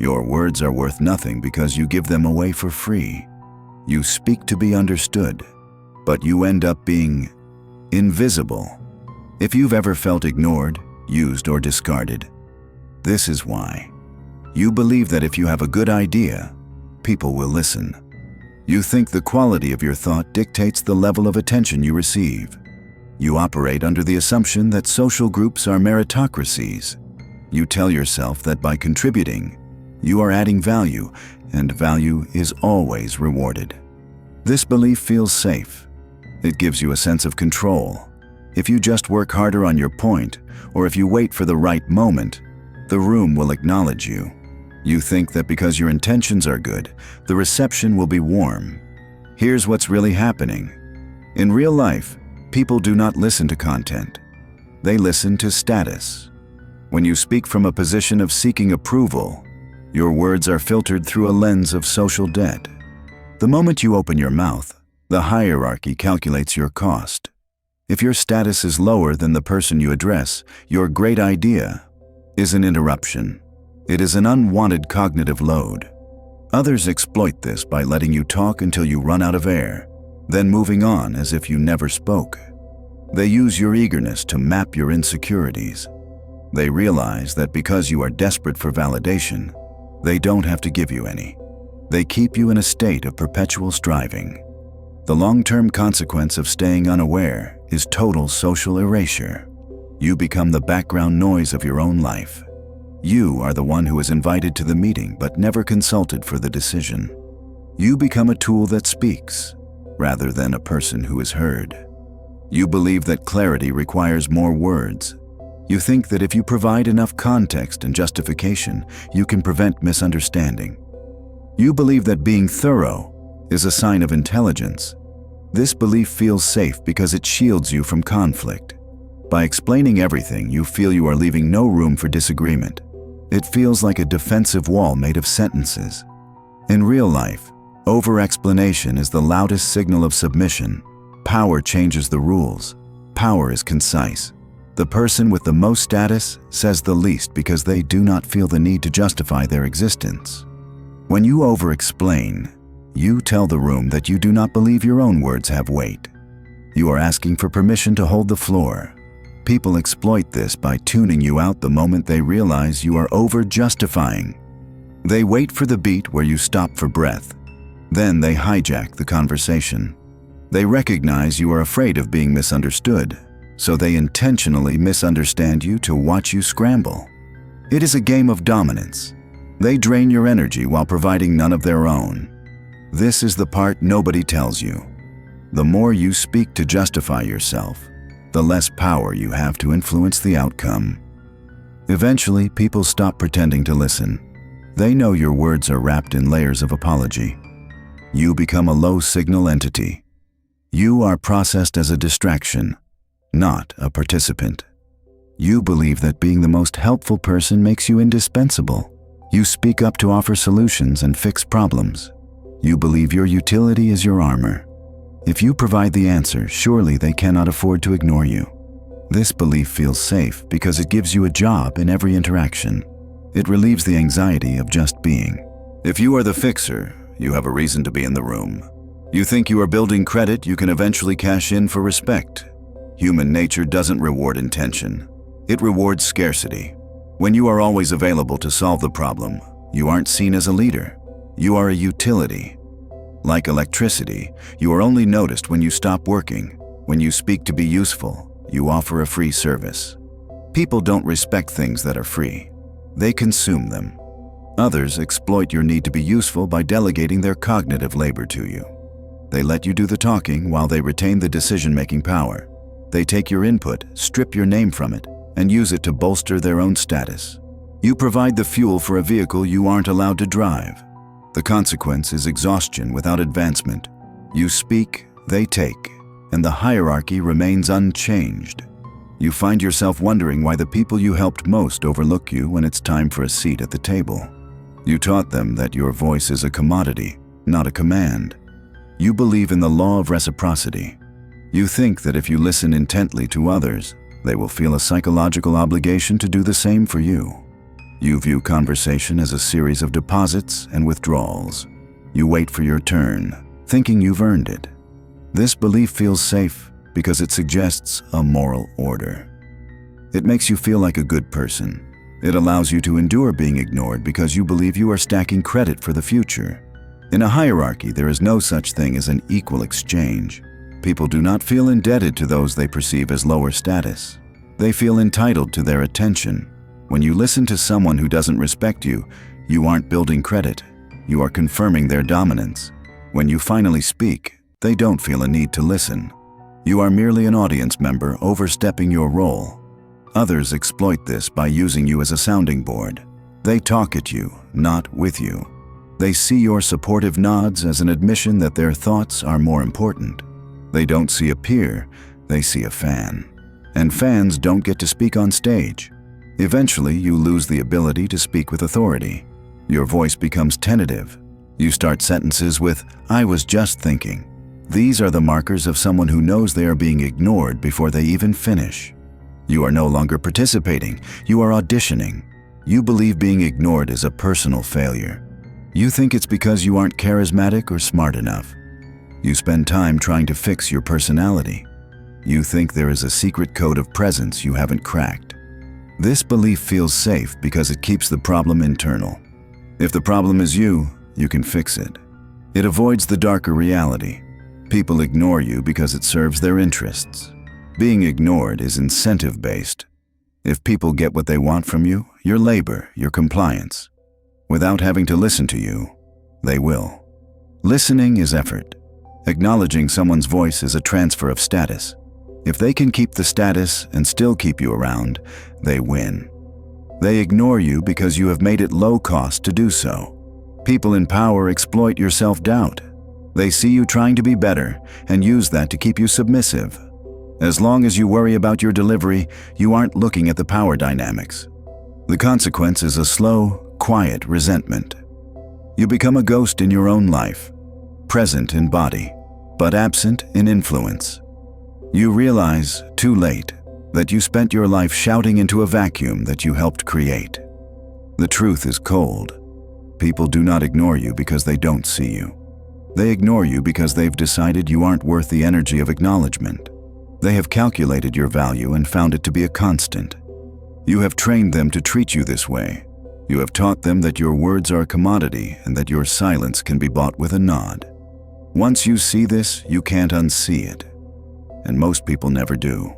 Your words are worth nothing because you give them away for free. You speak to be understood, but you end up being invisible. If you've ever felt ignored, used, or discarded, this is why. You believe that if you have a good idea, people will listen. You think the quality of your thought dictates the level of attention you receive. You operate under the assumption that social groups are meritocracies. You tell yourself that by contributing, you are adding value, and value is always rewarded. This belief feels safe. It gives you a sense of control. If you just work harder on your point, or if you wait for the right moment, the room will acknowledge you. You think that because your intentions are good, the reception will be warm. Here's what's really happening. In real life, people do not listen to content. They listen to status. When you speak from a position of seeking approval, your words are filtered through a lens of social debt. The moment you open your mouth, the hierarchy calculates your cost. If your status is lower than the person you address, your great idea is an interruption. It is an unwanted cognitive load. Others exploit this by letting you talk until you run out of air, then moving on as if you never spoke. They use your eagerness to map your insecurities. They realize that because you are desperate for validation, they don't have to give you any. They keep you in a state of perpetual striving. The long-term consequence of staying unaware is total social erasure. You become the background noise of your own life. You are the one who is invited to the meeting but never consulted for the decision. You become a tool that speaks, rather than a person who is heard. You believe that clarity requires more words. You think that if you provide enough context and justification, you can prevent misunderstanding. You believe that being thorough is a sign of intelligence. This belief feels safe because it shields you from conflict. By explaining everything, you feel you are leaving no room for disagreement. It feels like a defensive wall made of sentences. In real life, over-explanation is the loudest signal of submission. Power changes the rules. Power is concise. The person with the most status says the least because they do not feel the need to justify their existence. When you over-explain, you tell the room that you do not believe your own words have weight. You are asking for permission to hold the floor. People exploit this by tuning you out the moment they realize you are over-justifying. They wait for the beat where you stop for breath. Then they hijack the conversation. They recognize you are afraid of being misunderstood, so they intentionally misunderstand you to watch you scramble. It is a game of dominance. They drain your energy while providing none of their own. This is the part nobody tells you. The more you speak to justify yourself, the less power you have to influence the outcome. Eventually, people stop pretending to listen. They know your words are wrapped in layers of apology. You become a low-signal entity. You are processed as a distraction, not a participant. You believe that being the most helpful person makes you indispensable. You speak up to offer solutions and fix problems. You believe your utility is your armor. If you provide the answer, surely they cannot afford to ignore you. This belief feels safe because it gives you a job in every interaction. It relieves the anxiety of just being. If you are the fixer, you have a reason to be in the room. You think you are building credit you can eventually cash in for respect. Human nature doesn't reward intention. It rewards scarcity. When you are always available to solve the problem, you aren't seen as a leader. You are a utility. Like electricity, you are only noticed when you stop working. When you speak to be useful, you offer a free service. People don't respect things that are free. They consume them. Others exploit your need to be useful by delegating their cognitive labor to you. They let you do the talking while they retain the decision-making power. They take your input, strip your name from it, and use it to bolster their own status. You provide the fuel for a vehicle you aren't allowed to drive. The consequence is exhaustion without advancement. You speak, they take, and the hierarchy remains unchanged. You find yourself wondering why the people you helped most overlook you when it's time for a seat at the table. You taught them that your voice is a commodity, not a command. You believe in the law of reciprocity. You think that if you listen intently to others, they will feel a psychological obligation to do the same for you. You view conversation as a series of deposits and withdrawals. You wait for your turn, thinking you've earned it. This belief feels safe because it suggests a moral order. It makes you feel like a good person. It allows you to endure being ignored because you believe you are stacking credit for the future. In a hierarchy, there is no such thing as an equal exchange. People do not feel indebted to those they perceive as lower status. They feel entitled to their attention. When you listen to someone who doesn't respect you, you aren't building credit. You are confirming their dominance. When you finally speak, they don't feel a need to listen. You are merely an audience member overstepping your role. Others exploit this by using you as a sounding board. They talk at you, not with you. They see your supportive nods as an admission that their thoughts are more important. They don't see a peer, they see a fan. And fans don't get to speak on stage. Eventually, you lose the ability to speak with authority. Your voice becomes tentative. You start sentences with, "I was just thinking." These are the markers of someone who knows they are being ignored before they even finish. You are no longer participating, you are auditioning. You believe being ignored is a personal failure. You think it's because you aren't charismatic or smart enough. You spend time trying to fix your personality. You think there is a secret code of presence you haven't cracked. This belief feels safe because it keeps the problem internal. If the problem is you, you can fix it. It avoids the darker reality. People ignore you because it serves their interests. Being ignored is incentive-based. If people get what they want from you, your labor, your compliance, without having to listen to you, they will. Listening is effort. Acknowledging someone's voice is a transfer of status. If they can keep the status and still keep you around, they win. They ignore you because you have made it low cost to do so. People in power exploit your self-doubt. They see you trying to be better and use that to keep you submissive. As long as you worry about your delivery, you aren't looking at the power dynamics. The consequence is a slow, quiet resentment. You become a ghost in your own life, present in body, but absent in influence. You realize, too late, that you spent your life shouting into a vacuum that you helped create. The truth is cold. People do not ignore you because they don't see you. They ignore you because they've decided you aren't worth the energy of acknowledgement. They have calculated your value and found it to be a constant. You have trained them to treat you this way. You have taught them that your words are a commodity and that your silence can be bought with a nod. Once you see this, you can't unsee it. And most people never do.